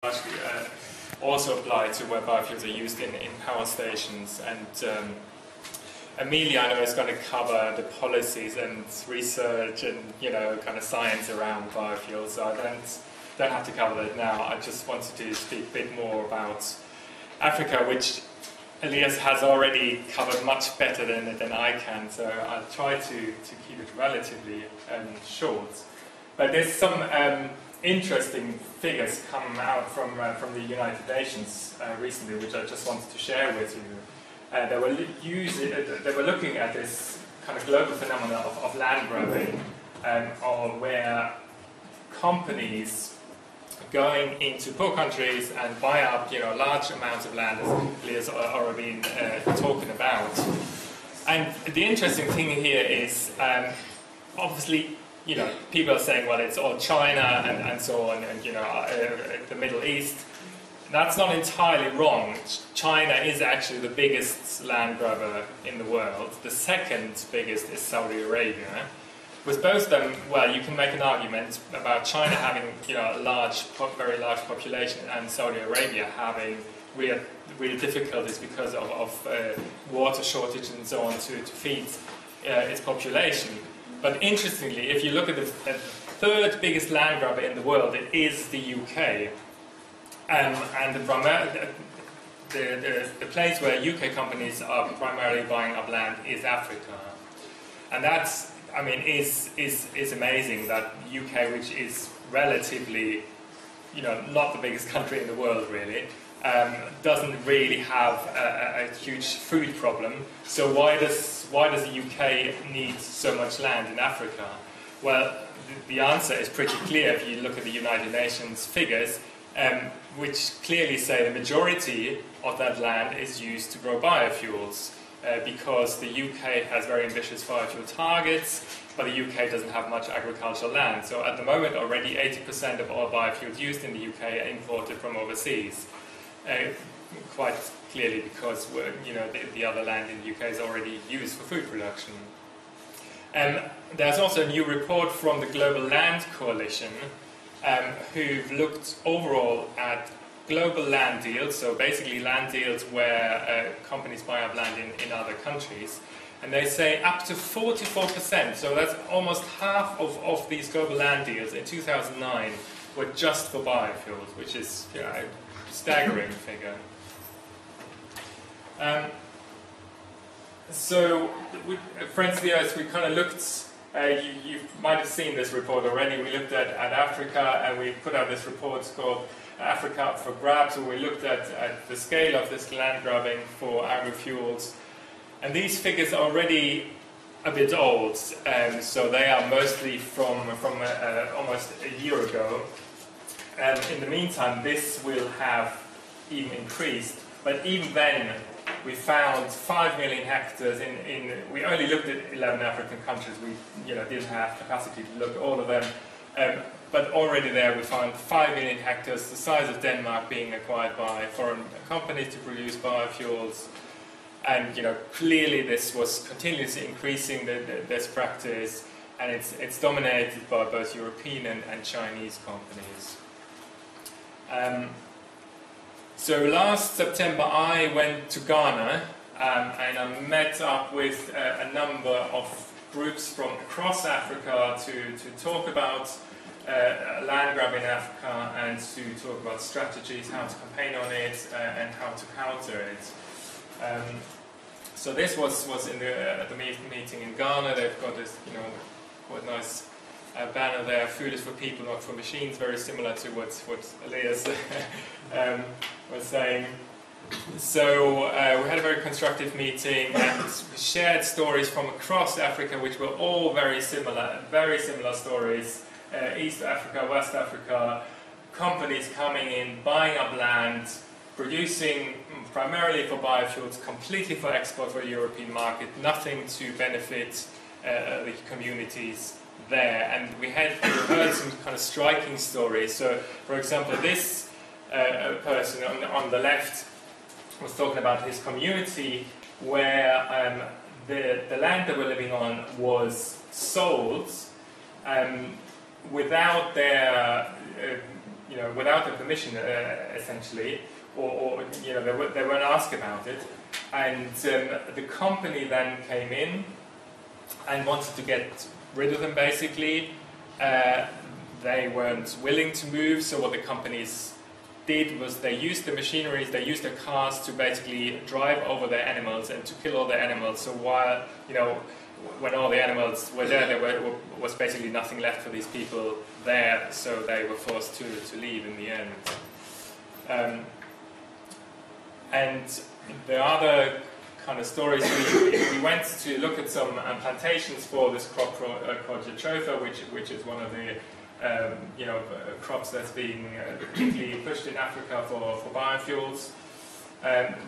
largely also apply to where biofuels are used in power stations. And Amelia, I know, is going to cover the policies and research and kind of science around biofuels. So I don't have to cover that now. I just wanted to speak a bit more about Africa, which Elias has already covered much better than I can. So I'll try to keep it relatively short. But there's some interesting figures come out from the United Nations recently, which I just wanted to share with you. They were looking at this kind of global phenomenon of land grabbing, or where companies going into poor countries and buy up large amounts of land, as Elias already been talking about. And the interesting thing here is, obviously, people are saying, well, it's all China and so on, and the Middle East. That's not entirely wrong. China is actually the biggest land grabber in the world. The second biggest is Saudi Arabia. With both of them, well, you can make an argument about China having a very large population, and Saudi Arabia having real difficulties because of water shortage and so on to feed its population. But interestingly, if you look at the third biggest land grabber in the world, it is the UK. And the place where UK companies are primarily buying up land is Africa. And that's, is amazing that UK, which is relatively, not the biggest country in the world really, doesn't really have a huge food problem. So why does the UK need so much land in Africa? Well, the answer is pretty clear if you look at the United Nations figures, which clearly say the majority of that land is used to grow biofuels, because the UK has very ambitious biofuel targets, but the UK doesn't have much agricultural land. So at the moment already 80% of all biofuels used in the UK are imported from overseas. Quite clearly because the other land in the UK is already used for food production. There's also a new report from the Global Land Coalition, who've looked overall at global land deals, so basically land deals where companies buy up land in other countries, and they say up to 44%, so that's almost half of these global land deals in 2009 were just for biofuels, which is a staggering figure. So, friends, we kind of looked. You might have seen this report already. We looked at Africa, and we put out this report called Africa Up for Grabs, where we looked at the scale of this land grabbing for agri-fuels. And these figures are already a bit old, so they are mostly from almost a year ago. In the meantime, this will have even increased, but even then, we found 5 million hectares we only looked at 11 African countries. We didn't have capacity to look at all of them. But already there we found 5 million hectares, the size of Denmark, being acquired by foreign companies to produce biofuels. And clearly this was continuously increasing this practice, and it's dominated by both European and Chinese companies. So last September I went to Ghana, and I met up with a number of groups from across Africa to talk about land grab in Africa, and to talk about strategies, how to campaign on it, and how to counter it. So this was in the meeting in Ghana. They've got this quite nice banner there, food is for people, not for machines, very similar to what Elias was saying. So we had a very constructive meeting, and we shared stories from across Africa, which were all very similar stories. East Africa, West Africa, companies coming in, buying up land, producing primarily for biofuels, completely for export for the European market, nothing to benefit the communities there. And we heard some kind of striking stories. So, for example, this person on the left was talking about his community, where the land they were living on was sold without their you know, without their permission, essentially, or you know, they weren't asked about it. And the company then came in and wanted to get rid of them, basically. They weren't willing to move, so what the companies did was they used the machineries, they used their cars to basically drive over their animals and to kill all the animals. So while, you know, when all the animals were there, there was basically nothing left for these people there, so they were forced to leave in the end. And the other kind of stories, we went to look at some plantations for this crop called jatropha, which is one of the you know, crops that's being particularly pushed in Africa for biofuels.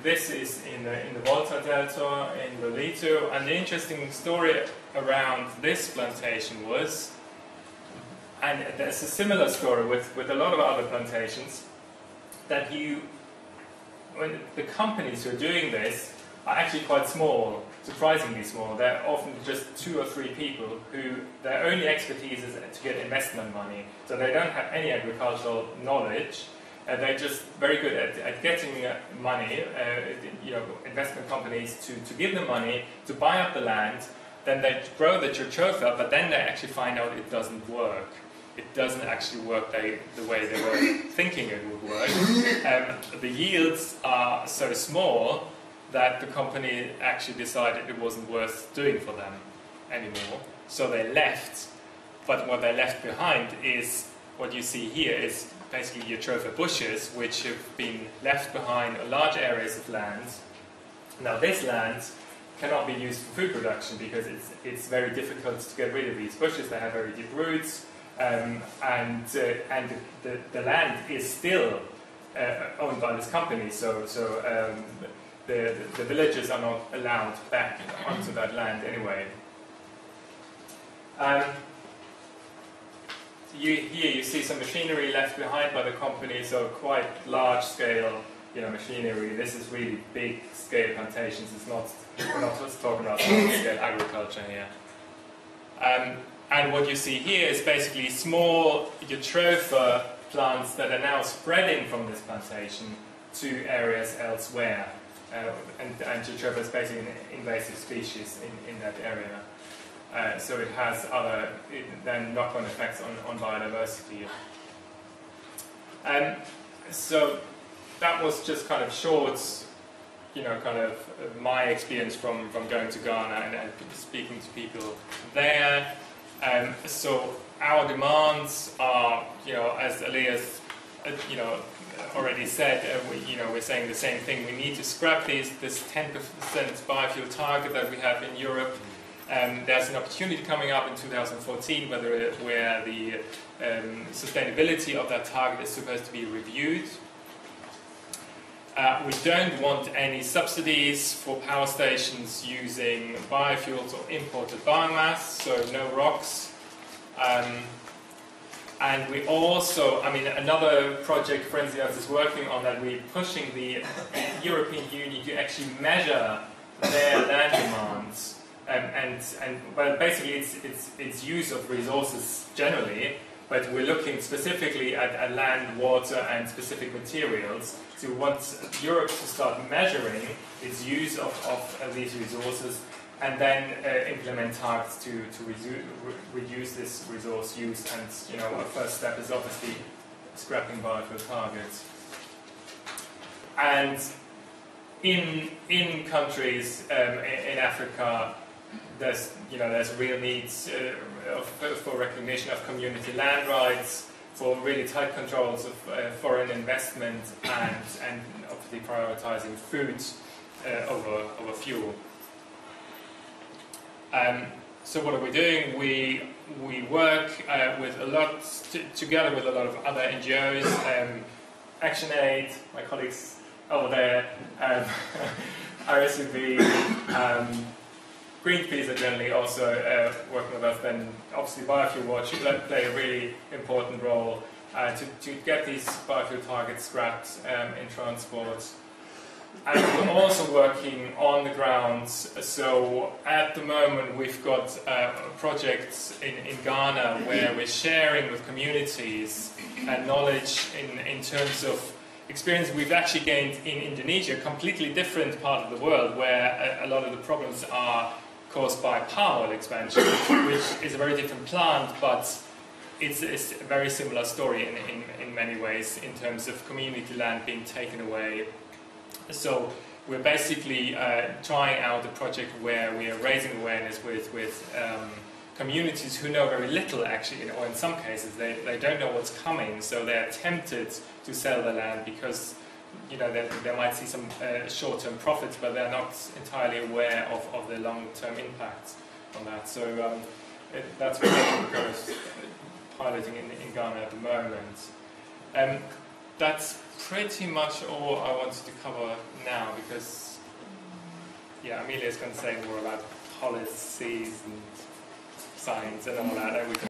This is in the Volta Delta in Lolito, and the interesting story around this plantation was, and there's a similar story with a lot of other plantations, that when the companies who are doing this are actually quite small, surprisingly small. They're often just 2 or 3 people who their only expertise is to get investment money. So they don't have any agricultural knowledge. They're just very good at getting money, you know, investment companies to give them money to buy up the land. Then they grow the jatropha, but then they actually find out it doesn't work. It doesn't actually work the way they were thinking it would work. The yields are so small that the company actually decided it wasn't worth doing for them anymore. So they left, but what they left behind is, what you see here is basically jatropha bushes, which have been left behind on large areas of land. Now this land cannot be used for food production because it's very difficult to get rid of these bushes. They have very deep roots, and the land is still owned by this company, so the villagers are not allowed back onto that land anyway. Here you see some machinery left behind by the company, so quite large scale, you know, machinery. This is really big scale plantations. We're not just talking about small scale agriculture here. And what you see here is basically small jatropha plants that are now spreading from this plantation to areas elsewhere. And jatropha is basically an invasive species in that area. So it has other then knock-on effects on biodiversity. So that was just kind of short, you know, kind of my experience from going to Ghana and speaking to people there. So our demands are, you know, as Elias, you know, already said, we're saying the same thing. We need to scrap this 10% biofuel target that we have in Europe. There's an opportunity coming up in 2014 where the sustainability of that target is supposed to be reviewed. We don't want any subsidies for power stations using biofuels or imported biomass, so no ROCs. And we also, I mean, another project Frenzias is working on, that we're pushing the European Union to actually measure their land demands. Well, basically it's use of resources generally, but we're looking specifically at land, water and specific materials. So we want Europe to start measuring its use of these resources, and then implement targets to reduce this resource use. And, you know, our first step is obviously scrapping biofuel targets. And in countries in Africa, there's real needs for recognition of community land rights, for really tight controls of foreign investment, and obviously prioritizing food over fuel. So what are we doing? We work together with a lot of other NGOs, ActionAid, my colleagues over there, RSUB, Greenpeace are generally also working with us. Then obviously Biofuel Watch play a really important role to get these biofuel targets scrapped in transport. And we're also working on the ground. So at the moment we've got projects in Ghana where we're sharing with communities knowledge in terms of experience we've actually gained in Indonesia, a completely different part of the world where a lot of the problems are caused by palm oil expansion, which is a very different plant, but it's a very similar story in many ways in terms of community land being taken away. So we're basically trying out a project where we are raising awareness with communities who know very little actually, or in some cases they don't know what's coming, so they're tempted to sell the land because they might see some short-term profits, but they're not entirely aware of the long-term impact on that. So that's what we're kind of piloting in Ghana at the moment. That's pretty much all I wanted to cover now, because Amelia's going to say more about policies and science and all that, and we can